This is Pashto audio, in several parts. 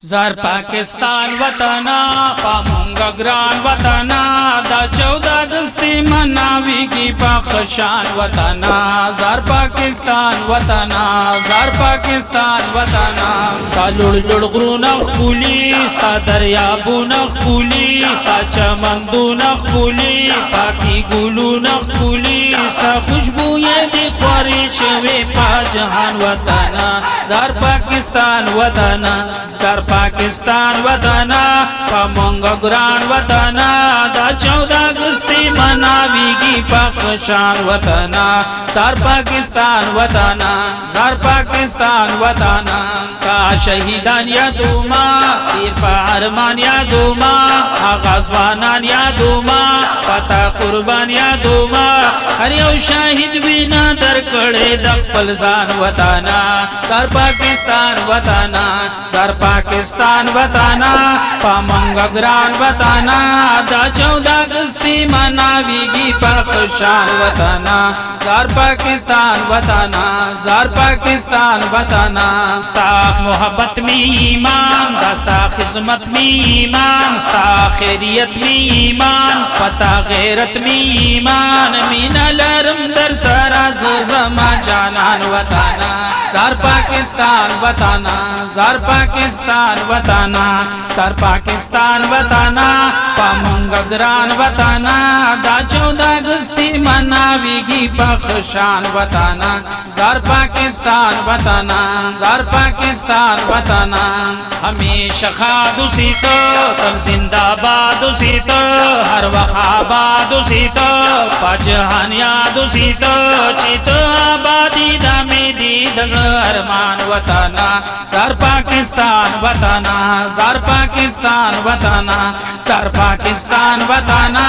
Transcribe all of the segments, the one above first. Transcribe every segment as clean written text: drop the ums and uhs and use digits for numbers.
زار پاکستان وطنا پامونگا گران وطنا دا 14 اگستی مناویگی پاخشان وطنا زار پاکستان وطنا زار پاکستان وطنا ستا لوڑ لوڑ غرون اخبولی ستا دریابون اخبولی ستا چمندون اخبولی پاکی گلون اخبولی ستا خوشبوی دی خواری شوی پا جہان وطنا زار پاکستان وطنا زار پاکستان وطنا پامونگا گران وطنا دا 14 اگستی مناویگی پاخشان وطنا زار پاکستان وطنا زار پاکستان وطنا کا شہیدان یادو ما پیر پہرمان یادو ما آغازوانان یادو ما پتا قربان یادو ما ہر یو شاہد بینا در کڑے دقبل زان وطنا زار پاکستان وطنا زار پاکستان وطنا پامونگا گران وطنا دا 14 اگستی مناویگی پاخشان وطنا زار پاکستان وطنا زار پاکستان وطنا ستا محبت می ایمان داستا خدمت می ایمان ستا خیریت می ایمان پتا غیرت می ایمان مینا لرم در سراز زما جانان وطنا زار پاکستان وطنا زار پاکستان وطنا زار پاکستان وطنا پامونگا گران وطنا دا 14 اگستی مناویگی پاخشان وطنا زار پاکستان وطنا زار پاکستان وطنا ہمیشہ خادو سیتا تر زندہ بادو سیتا ہر وقت آبادو سیتا پاجہان یادو سیتا چیتا آبادی دامی دید ارمان وطنا زار پاکستان وطنا زار پاکستان وطنا زار پاکستان وطنا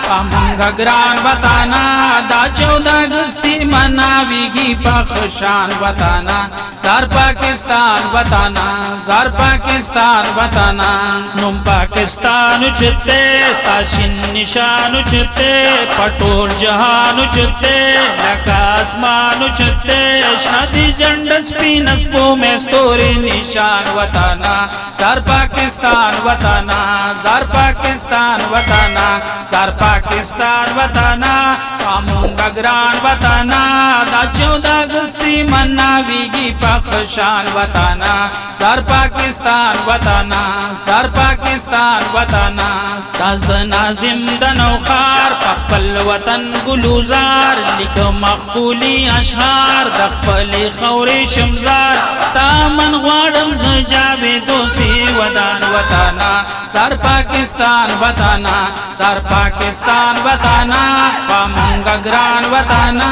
پامونگا گران وطنا دا 14 اگستی مناویگی پاخشان وطنا زار پاکستان وطنا زار پاکستان وطنا نم پاکستان چتے ستاشن نشان چتے پٹول جہان چتے لکا آسمان چتے شادی جنڈ سپین اسپو میں ستوری نشان وطنا زار پاکستان وطنا زار پاکستان وطنا زار پاکستان وطنا پامونگا گران وطنا دا 14 اگستی مناویگی پاخشان وطنا زار پاکستان وطنا زار پاکستان وطنا تاز نازم دنو خار پخپل وطن گلوزار لک مقبولی اشعار دخپل خوری شمزار تامن غوارم زجاوی دوسی ودان وطنا زار پاکستان وطنا زار پاکستان وطنا پامونگا گران وطنا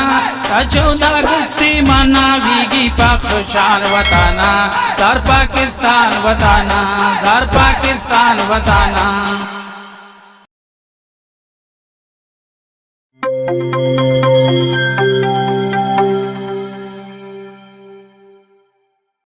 دا 14 اگستی مناویگی پاخشان وطنا زار پاکستان وطنا زار پاکستان وطنا